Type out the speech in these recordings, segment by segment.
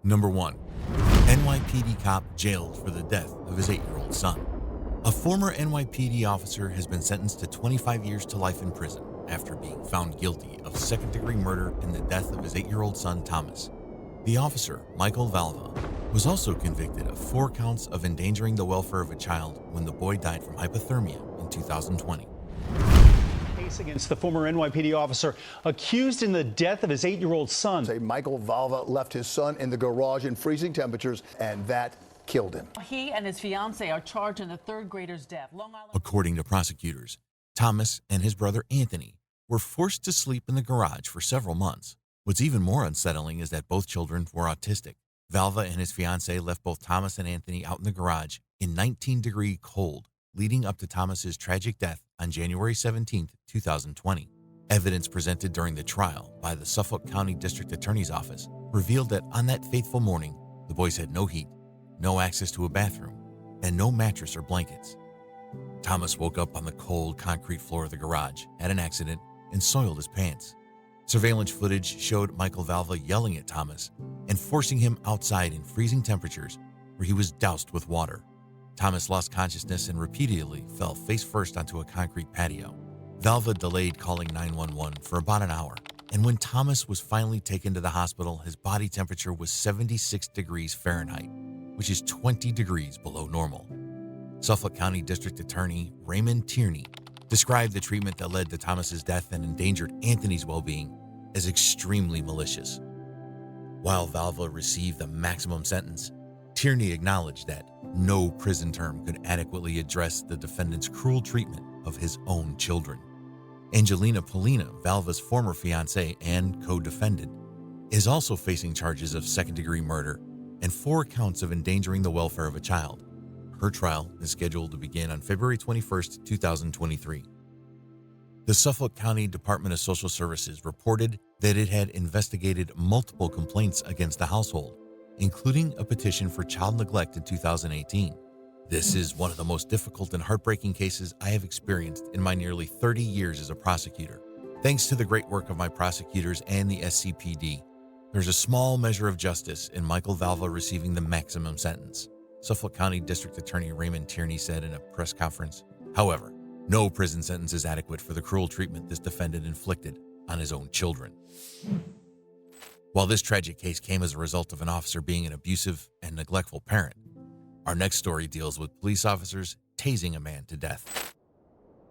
Number 1. NYPD cop jailed for the death of his 8-year-old son. A former NYPD officer has been sentenced to 25 years to life in prison after being found guilty of second-degree murder in the death of his 8-year-old son, Thomas. The officer, Michael Valva, was also convicted of 4 counts of endangering the welfare of a child when the boy died from hypothermia in 2020. Case against the former NYPD officer accused in the death of his 8-year-old son. Michael Valva left his son in the garage in freezing temperatures, and that killed him. He and his fiancée are charged in the third grader's death. According to prosecutors, Thomas and his brother Anthony were forced to sleep in the garage for several months. What's even more unsettling is that both children were autistic. Valva and his fiancée left both Thomas and Anthony out in the garage in 19-degree cold, leading up to Thomas's tragic death on January 17, 2020. Evidence presented during the trial by the Suffolk County District Attorney's Office revealed that on that fateful morning, the boys had no heat, no access to a bathroom, and no mattress or blankets. Thomas woke up on the cold concrete floor of the garage, had an accident, and soiled his pants. Surveillance footage showed Michael Valva yelling at Thomas and forcing him outside in freezing temperatures where he was doused with water. Thomas lost consciousness and repeatedly fell face first onto a concrete patio. Valva delayed calling 911 for about an hour, and when Thomas was finally taken to the hospital, his body temperature was 76 degrees Fahrenheit, which is 20 degrees below normal. Suffolk County District Attorney Raymond Tierney described the treatment that led to Thomas's death and endangered Anthony's well-being as extremely malicious. While Valva received the maximum sentence, Tierney acknowledged that no prison term could adequately address the defendant's cruel treatment of his own children. Angelina Polina, Valva's former fiancée and co-defendant, is also facing charges of second-degree murder and 4 counts of endangering the welfare of a child. Her trial is scheduled to begin on February 21, 2023. The Suffolk County Department of Social Services reported that it had investigated multiple complaints against the household, including a petition for child neglect in 2018. This is one of the most difficult and heartbreaking cases I have experienced in my nearly 30 years as a prosecutor. Thanks to the great work of my prosecutors and the SCPD, there's a small measure of justice in Michael Valva receiving the maximum sentence, Suffolk County District Attorney Raymond Tierney said in a press conference. However, no prison sentence is adequate for the cruel treatment this defendant inflicted on his own children. While this tragic case came as a result of an officer being an abusive and neglectful parent, our next story deals with police officers tasing a man to death.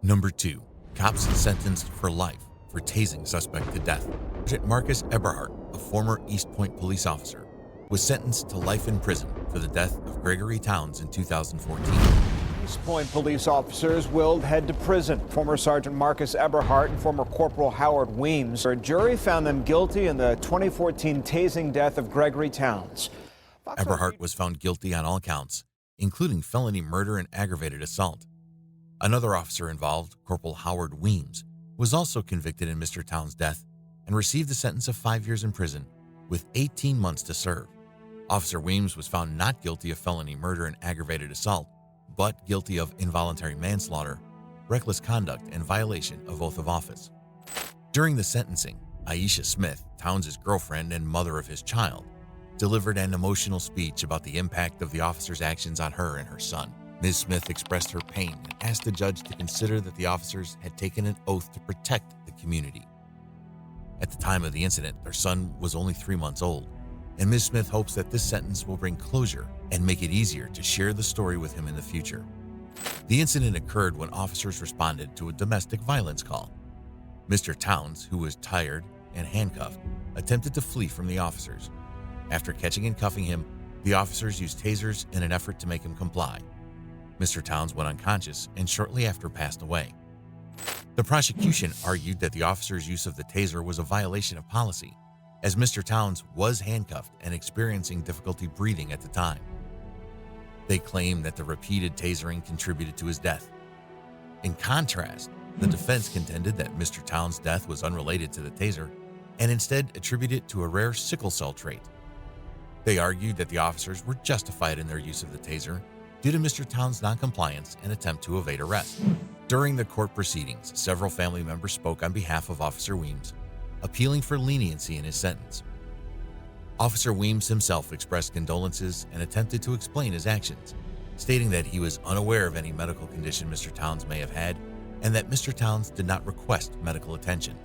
Number 2. Cops sentenced for life for tasing suspect to death. Sergeant Marcus Eberhardt, a former East Point police officer, was sentenced to life in prison for the death of Gregory Towns in 2014. East Point police officers will head to prison. Former Sergeant Marcus Eberhardt and former Corporal Howard Weems. A jury found them guilty in the 2014 tasing death of Gregory Towns. Eberhardt was found guilty on all counts, including felony murder and aggravated assault. Another officer involved, Corporal Howard Weems, was also convicted in Mr. Towns' death and received a sentence of 5 years in prison with 18 months to serve. Officer Weems was found not guilty of felony murder and aggravated assault, but guilty of involuntary manslaughter, reckless conduct, and violation of oath of office. During the sentencing, Aisha Smith, Towns' girlfriend and mother of his child, delivered an emotional speech about the impact of the officer's actions on her and her son. Ms. Smith expressed her pain and asked the judge to consider that the officers had taken an oath to protect the community. At the time of the incident, their son was only 3 months old, and Ms. Smith hopes that this sentence will bring closure and make it easier to share the story with him in the future. The incident occurred when officers responded to a domestic violence call. Mr. Towns, who was tired and handcuffed, attempted to flee from the officers. After catching and cuffing him, the officers used tasers in an effort to make him comply. Mr. Towns went unconscious and shortly after passed away. The prosecution argued that the officer's use of the taser was a violation of policy, as Mr. Towns was handcuffed and experiencing difficulty breathing at the time. They claimed that the repeated tasering contributed to his death. In contrast, the defense contended that Mr. Towns' death was unrelated to the taser and instead attributed it to a rare sickle cell trait. They argued that the officers were justified in their use of the taser due to Mr. Towns' noncompliance and attempt to evade arrest. During the court proceedings, several family members spoke on behalf of Officer Weems, appealing for leniency in his sentence. Officer Weems himself expressed condolences and attempted to explain his actions, stating that he was unaware of any medical condition Mr. Towns may have had and that Mr. Towns did not request medical attention.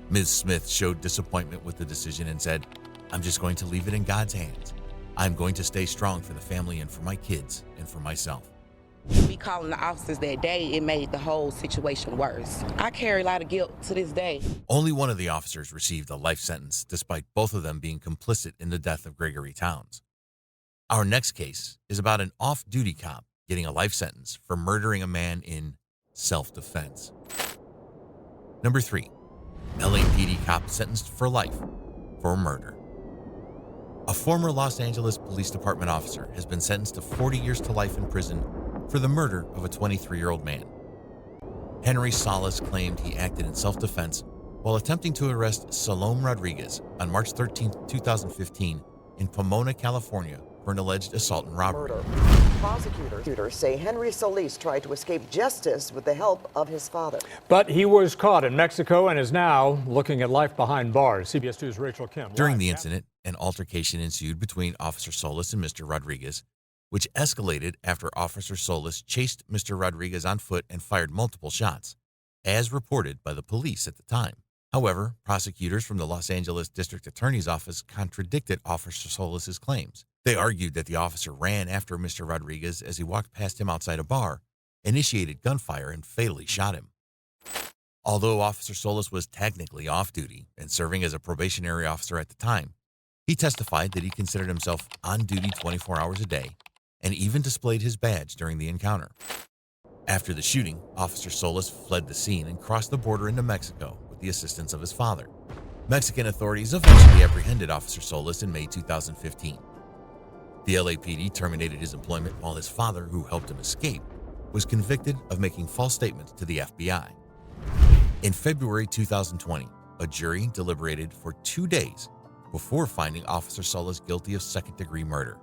Ms. Smith showed disappointment with the decision and said, "I'm just going to leave it in God's hands. I'm going to stay strong for the family and for my kids and for myself." Me calling the officers that day, it made the whole situation worse. I carry a lot of guilt to this day. Only one of the officers received a life sentence, despite both of them being complicit in the death of Gregory Towns. Our next case is about an off-duty cop getting a life sentence for murdering a man in self-defense. Number 3, LAPD cop sentenced for life for murder. A former Los Angeles Police Department officer has been sentenced to 40 years to life in prison for the murder of a 23-year-old man. Henry Salas claimed he acted in self-defense while attempting to arrest Salome Rodriguez on March 13, 2015 in Pomona, California for an alleged assault and robbery. Prosecutors say Henry Solis tried to escape justice with the help of his father. But he was caught in Mexico and is now looking at life behind bars. CBS 2's Rachel Kim. During the incident, an altercation ensued between Officer Solis and Mr. Rodriguez, which escalated after Officer Solis chased Mr. Rodriguez on foot and fired multiple shots, as reported by the police at the time. However, prosecutors from the Los Angeles District Attorney's Office contradicted Officer Solis's claims. They argued that the officer ran after Mr. Rodriguez as he walked past him outside a bar, initiated gunfire, and fatally shot him. Although Officer Solis was technically off-duty and serving as a probationary officer at the time, he testified that he considered himself on duty 24 hours a day and even displayed his badge during the encounter. After the shooting, Officer Solis fled the scene and crossed the border into Mexico with the assistance of his father. Mexican authorities eventually apprehended Officer Solis in May 2015. The LAPD terminated his employment while his father, who helped him escape, was convicted of making false statements to the FBI. In February 2020, a jury deliberated for 2 days before finding Officer Solis guilty of second-degree murder.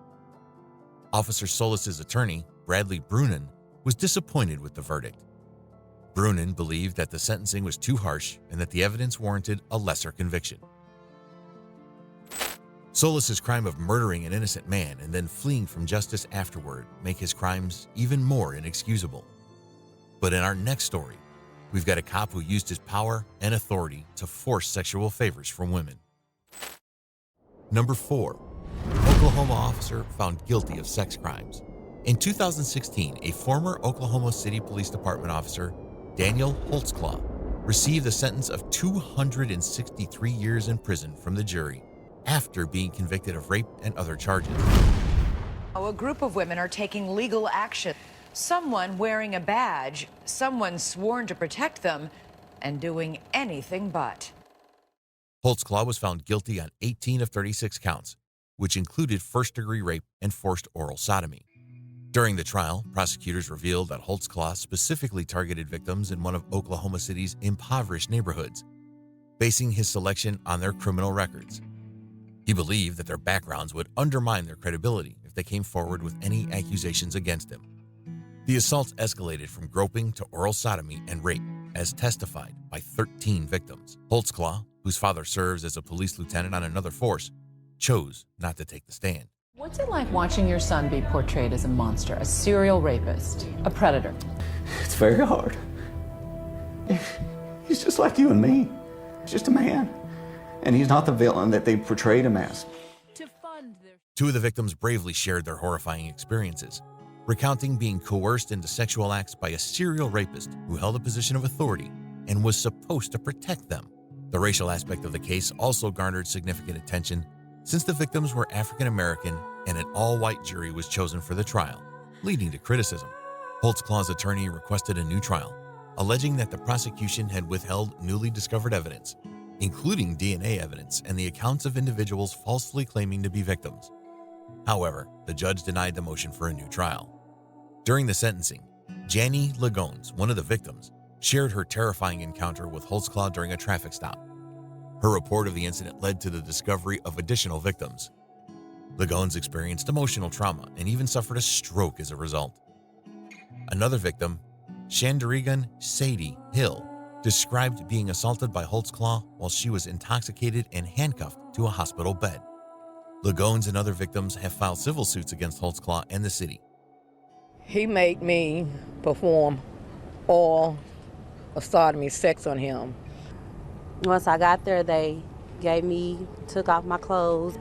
Officer Solis's attorney, Bradley Brunin, was disappointed with the verdict. Brunin believed that the sentencing was too harsh and that the evidence warranted a lesser conviction. Solis's crime of murdering an innocent man and then fleeing from justice afterward make his crimes even more inexcusable. But in our next story, we've got a cop who used his power and authority to force sexual favors from women. Number 4, Oklahoma officer found guilty of sex crimes. In 2016, a former Oklahoma City Police Department officer, Daniel Holtzclaw, received a sentence of 263 years in prison from the jury after being convicted of rape and other charges. A group of women are taking legal action. Someone wearing a badge, someone sworn to protect them, and doing anything but. Holtzclaw was found guilty on 18 of 36 counts, which included first-degree rape and forced oral sodomy. During the trial, prosecutors revealed that Holtzclaw specifically targeted victims in one of Oklahoma City's impoverished neighborhoods, basing his selection on their criminal records. He believed that their backgrounds would undermine their credibility if they came forward with any accusations against him. The assaults escalated from groping to oral sodomy and rape, as testified by 13 victims. Holtzclaw, whose father serves as a police lieutenant on another force, chose not to take the stand. What's it like watching your son be portrayed as a monster, a serial rapist, a predator? It's very hard. He's just like you and me. He's just a man. And he's not the villain that they portrayed him as. Two of the victims bravely shared their horrifying experiences, recounting being coerced into sexual acts by a serial rapist who held a position of authority and was supposed to protect them. The racial aspect of the case also garnered significant attention since the victims were African American and an all-white jury was chosen for the trial, leading to criticism. Holtzclaw's attorney requested a new trial, alleging that the prosecution had withheld newly discovered evidence, including DNA evidence and the accounts of individuals falsely claiming to be victims. However, the judge denied the motion for a new trial. During the sentencing, Janie Lagones, one of the victims, shared her terrifying encounter with Holtzclaw during a traffic stop. Her report of the incident led to the discovery of additional victims. Lagones experienced emotional trauma and even suffered a stroke as a result. Another victim, Shandarigan Sadie Hill, described being assaulted by Holtzclaw while she was intoxicated and handcuffed to a hospital bed. Lagones and other victims have filed civil suits against Holtzclaw and the city. He made me perform oral sodomy sex on him. Once I got there, they took off my clothes,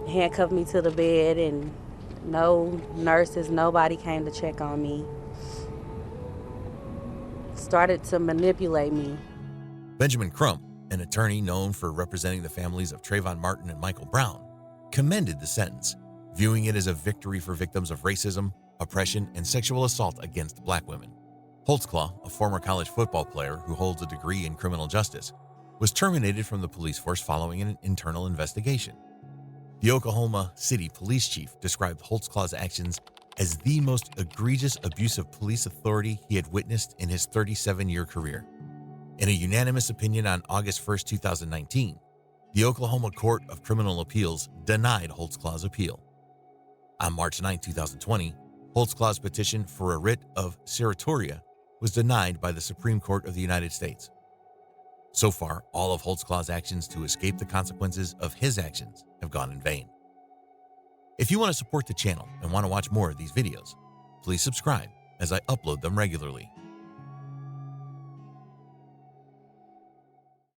handcuffed me to the bed, and no nurses, nobody came to check on me. Started to manipulate me. Benjamin Crump, an attorney known for representing the families of Trayvon Martin and Michael Brown, commended the sentence, viewing it as a victory for victims of racism, oppression, and sexual assault against black women. Holtzclaw, a former college football player who holds a degree in criminal justice, was terminated from the police force following an internal investigation. The Oklahoma City police chief described Holtzclaw's actions as the most egregious abuse of police authority he had witnessed in his 37-year career. In a unanimous opinion on August 1, 2019, the Oklahoma Court of Criminal Appeals denied Holtzclaw's appeal. On March 9, 2020, Holtzclaw's petition for a writ of certiorari was denied by the Supreme Court of the United States. So far, all of Holtzclaw's actions to escape the consequences of his actions have gone in vain. If you want to support the channel and want to watch more of these videos, please subscribe as I upload them regularly.